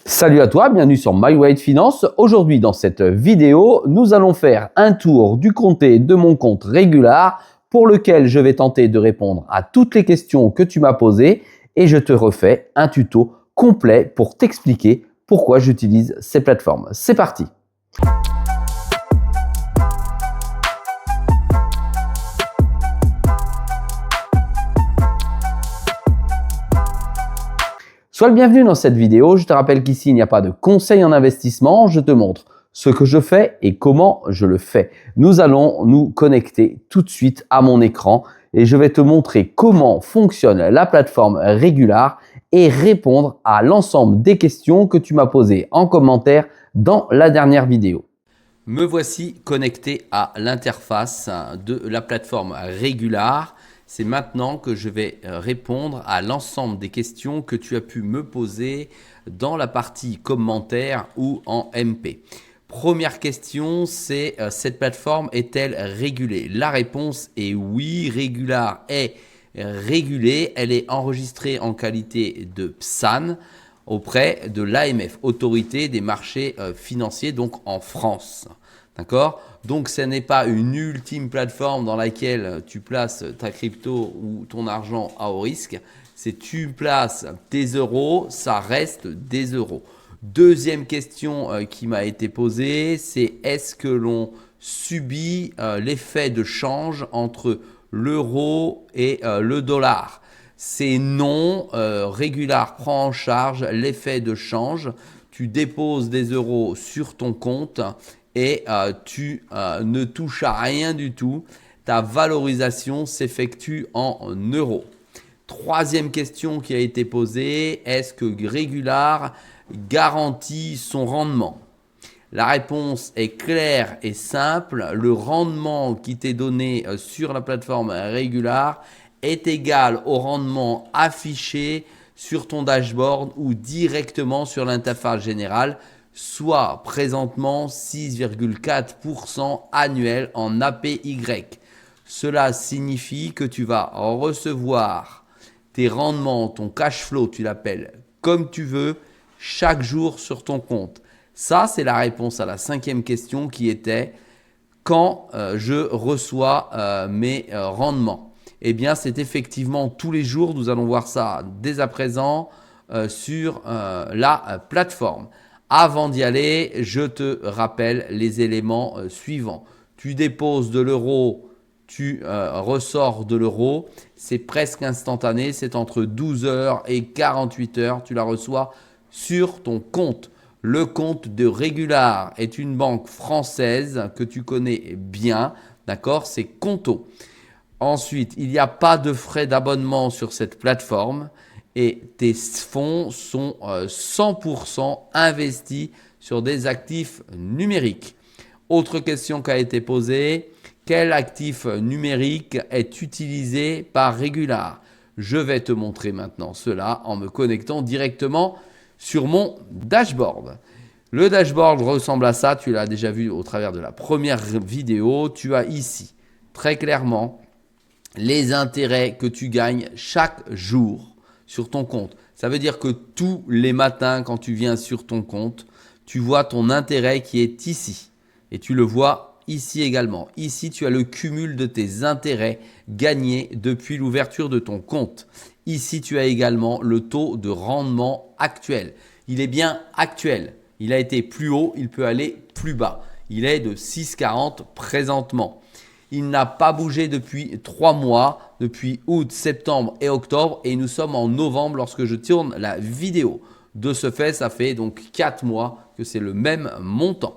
Salut à toi, bienvenue sur MyWhite Finance. Aujourd'hui, dans cette vidéo, nous allons faire un tour du compte de mon compte Regular pour lequel je vais tenter de répondre à toutes les questions que tu m'as posées et je te refais un tuto complet pour t'expliquer pourquoi j'utilise ces plateformes. C'est parti! Sois le bienvenu dans cette vidéo. Je te rappelle qu'ici, il n'y a pas de conseil en investissement. Je te montre ce que je fais et comment je le fais. Nous allons nous connecter tout de suite à mon écran et je vais te montrer comment fonctionne la plateforme Regular et répondre à l'ensemble des questions que tu m'as posées en commentaire dans la dernière vidéo. Me voici connecté à l'interface de la plateforme Regular. C'est maintenant que je vais répondre à l'ensemble des questions que tu as pu me poser dans la partie commentaires ou en MP. Première question, c'est cette plateforme est-elle régulée? La réponse est oui, Regular est régulée. Elle est enregistrée en qualité de PSAN auprès de l'AMF, Autorité des marchés financiers, donc en France. D'accord? Donc, ce n'est pas une ultime plateforme dans laquelle tu places ta crypto ou ton argent à haut risque. C'est tu places tes euros, ça reste des euros. Deuxième question qui m'a été posée, c'est est-ce que l'on subit l'effet de change entre l'euro et le dollar? C'est non. Regular prend en charge l'effet de change. Tu déposes des euros sur ton compte et tu ne touches à rien du tout. Ta valorisation s'effectue en euros. Troisième question qui a été posée, est-ce que Regular garantit son rendement? La réponse est claire et simple. Le rendement qui t'est donné sur la plateforme Regular est égal au rendement affiché sur ton dashboard ou directement sur l'interface générale, soit présentement 6,4% annuel en APY. Cela signifie que tu vas recevoir tes rendements, ton cash flow, tu l'appelles comme tu veux, chaque jour sur ton compte. Ça, c'est la réponse à la cinquième question qui était quand je reçois mes rendements. Eh bien, c'est effectivement tous les jours. Nous allons voir ça dès à présent sur la plateforme. Avant d'y aller, je te rappelle les éléments suivants. Tu déposes de l'euro, tu ressors de l'euro. C'est presque instantané, c'est entre 12 heures et 48 heures. Tu la reçois sur ton compte. Le compte de Regular est une banque française que tu connais bien, d'accord? C'est Conto. Ensuite, il n'y a pas de frais d'abonnement sur cette plateforme et tes fonds sont 100% investis sur des actifs numériques. Autre question qui a été posée, quel actif numérique est utilisé par Regular? Je vais te montrer maintenant cela en me connectant directement sur mon dashboard. Le dashboard ressemble à ça, tu l'as déjà vu au travers de la première vidéo. Tu as ici très clairement les intérêts que tu gagnes chaque jour sur ton compte. Ça veut dire que tous les matins, quand tu viens sur ton compte, tu vois ton intérêt qui est ici. Et tu le vois ici également. Ici, tu as le cumul de tes intérêts gagnés depuis l'ouverture de ton compte. Ici, tu as également le taux de rendement actuel. Il est bien actuel. Il a été plus haut, il peut aller plus bas. Il est de 6,40 présentement. Il n'a pas bougé depuis 3 mois, depuis août, septembre et octobre. Et nous sommes en novembre lorsque je tourne la vidéo. De ce fait, ça fait donc 4 mois que c'est le même montant.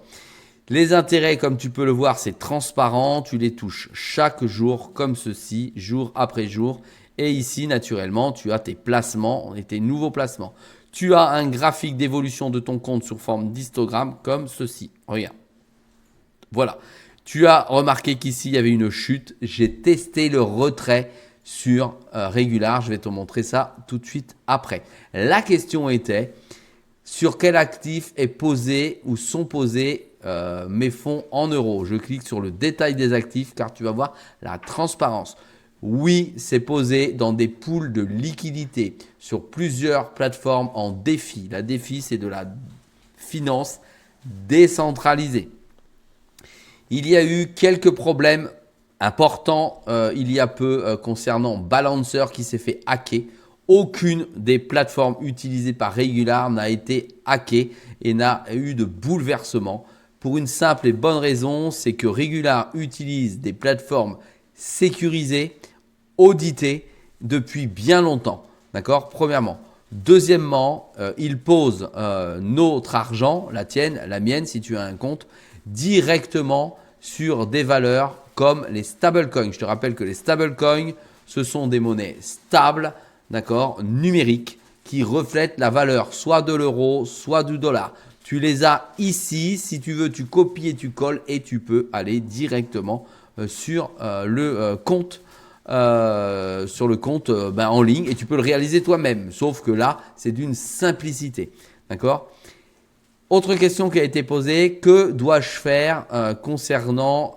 Les intérêts, comme tu peux le voir, c'est transparent. Tu les touches chaque jour comme ceci, jour après jour. Et ici, naturellement, tu as tes placements et tes nouveaux placements. Tu as un graphique d'évolution de ton compte sous forme d'histogramme comme ceci. Regarde. Voilà. Tu as remarqué qu'ici, il y avait une chute. J'ai testé le retrait sur Regular. Je vais te montrer ça tout de suite après. La question était, sur quel actif est posé ou sont posés mes fonds en euros? Je clique sur le détail des actifs car tu vas voir la transparence. Oui, c'est posé dans des pools de liquidités sur plusieurs plateformes en DeFi. La DeFi, c'est de la finance décentralisée. Il y a eu quelques problèmes importants il y a peu concernant Balancer qui s'est fait hacker. Aucune des plateformes utilisées par Regular n'a été hackée et n'a eu de bouleversement. Pour une simple et bonne raison, c'est que Regular utilise des plateformes sécurisées, auditées depuis bien longtemps. D'accord? Premièrement. Deuxièmement, il pose notre argent, la tienne, la mienne, si tu as un compte, directement sur des valeurs comme les stablecoins. Je te rappelle que les stablecoins, ce sont des monnaies stables, d'accord, numériques, qui reflètent la valeur soit de l'euro, soit du dollar. Tu les as ici, si tu veux, tu copies et tu colles et tu peux aller directement sur le compte. En ligne et tu peux le réaliser toi-même. Sauf que là, c'est d'une simplicité. D'accord? Autre question qui a été posée, que dois-je faire concernant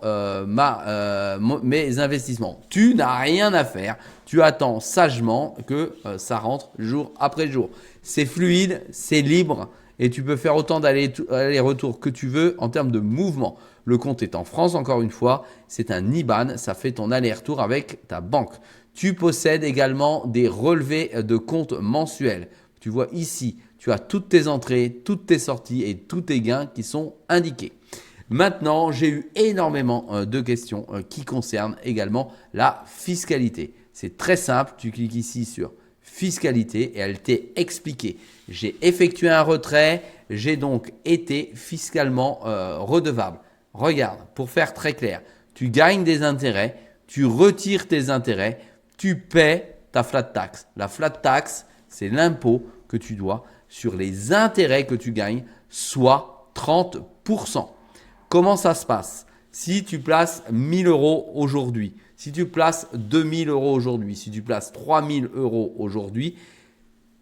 mes investissements? Tu n'as rien à faire. Tu attends sagement que ça rentre jour après jour. C'est fluide, c'est libre et tu peux faire autant d'allers-retours que tu veux en termes de mouvement. Le compte est en France, encore une fois, c'est un IBAN, ça fait ton aller-retour avec ta banque. Tu possèdes également des relevés de compte mensuels. Tu vois ici, tu as toutes tes entrées, toutes tes sorties et tous tes gains qui sont indiqués. Maintenant, j'ai eu énormément de questions qui concernent également la fiscalité. C'est très simple, tu cliques ici sur fiscalité et elle t'est expliquée. J'ai effectué un retrait, j'ai donc été fiscalement redevable. Regarde, pour faire très clair, tu gagnes des intérêts, tu retires tes intérêts, tu paies ta flat tax. La flat tax, c'est l'impôt que tu dois sur les intérêts que tu gagnes, soit 30%. Comment ça se passe? Si tu places 1000 euros aujourd'hui, si tu places 2000 euros aujourd'hui, si tu places 3000 euros aujourd'hui,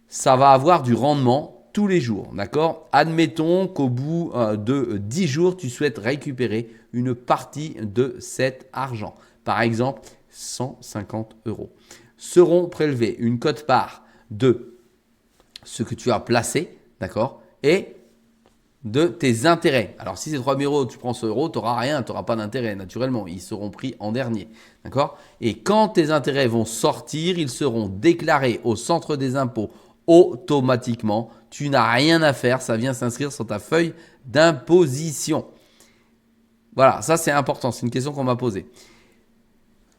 ça va avoir du rendement tous les jours, d'accord? Admettons qu'au bout de 10 jours, tu souhaites récupérer une partie de cet argent. Par exemple, 150 euros. Seront prélevés une quote-part de ce que tu as placé, d'accord? Et de tes intérêts. Alors, si c'est 3000 euros, tu prends ce euro, tu n'auras rien, tu n'auras pas d'intérêt, naturellement. Ils seront pris en dernier, d'accord? Et quand tes intérêts vont sortir, ils seront déclarés au centre des impôts automatiquement. Tu n'as rien à faire, ça vient s'inscrire sur ta feuille d'imposition. Voilà, ça c'est important, c'est une question qu'on m'a posée.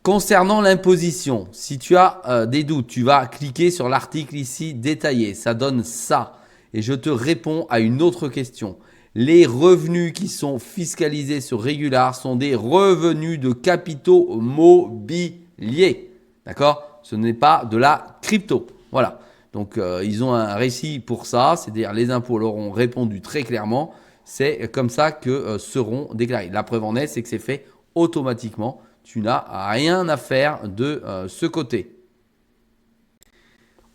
Concernant l'imposition, si tu as des doutes, tu vas cliquer sur l'article ici détaillé, ça donne ça. Et je te réponds à une autre question. Les revenus qui sont fiscalisés sur Regular sont des revenus de capitaux mobiliers. D'accord? Ce n'est pas de la crypto. Voilà. Donc, ils ont un récit pour ça, c'est-à-dire les impôts leur ont répondu très clairement. C'est comme ça que seront déclarés. La preuve en est, c'est que c'est fait automatiquement. Tu n'as rien à faire de ce côté.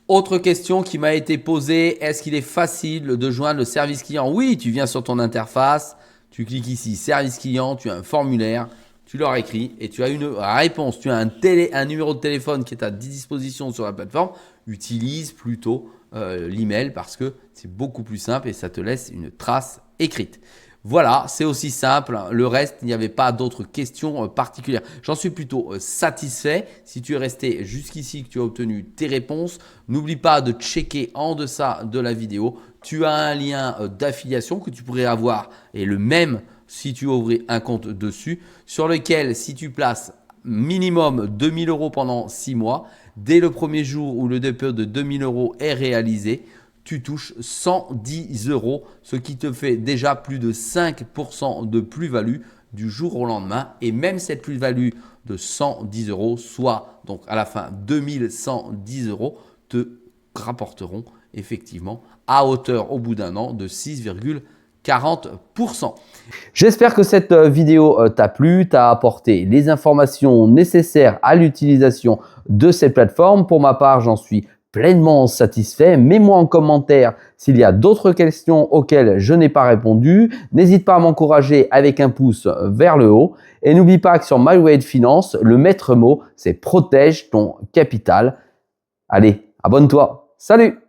Autre question qui m'a été posée, est-ce qu'il est facile de joindre le service client? Oui, tu viens sur ton interface, tu cliques ici, service client, tu as un formulaire, tu leur écris et tu as une réponse. Tu as un numéro de téléphone qui est à disposition sur la plateforme. Utilise plutôt l'email parce que c'est beaucoup plus simple et ça te laisse une trace écrite. Voilà, c'est aussi simple. Le reste, il n'y avait pas d'autres questions particulières. J'en suis plutôt satisfait. Si tu es resté jusqu'ici, que tu as obtenu tes réponses, n'oublie pas de checker en deçà de la vidéo. Tu as un lien d'affiliation que tu pourrais avoir et le même si tu ouvrais un compte dessus, sur lequel si tu places minimum 2000 euros pendant 6 mois, dès le premier jour où le dépôt de 2000 euros est réalisé, tu touches 110 euros, ce qui te fait déjà plus de 5% de plus-value du jour au lendemain. Et même cette plus-value de 110 euros, soit donc à la fin 2110 euros, te rapporteront effectivement à hauteur au bout d'un an de 6,40%. J'espère que cette vidéo t'a plu, t'a apporté les informations nécessaires à l'utilisation de cette plateforme. Pour ma part, j'en suis pleinement satisfait. Mets-moi en commentaire s'il y a d'autres questions auxquelles je n'ai pas répondu. N'hésite pas à m'encourager avec un pouce vers le haut. Et n'oublie pas que sur My Way de Finance, le maître mot, c'est protège ton capital. Allez, abonne-toi. Salut!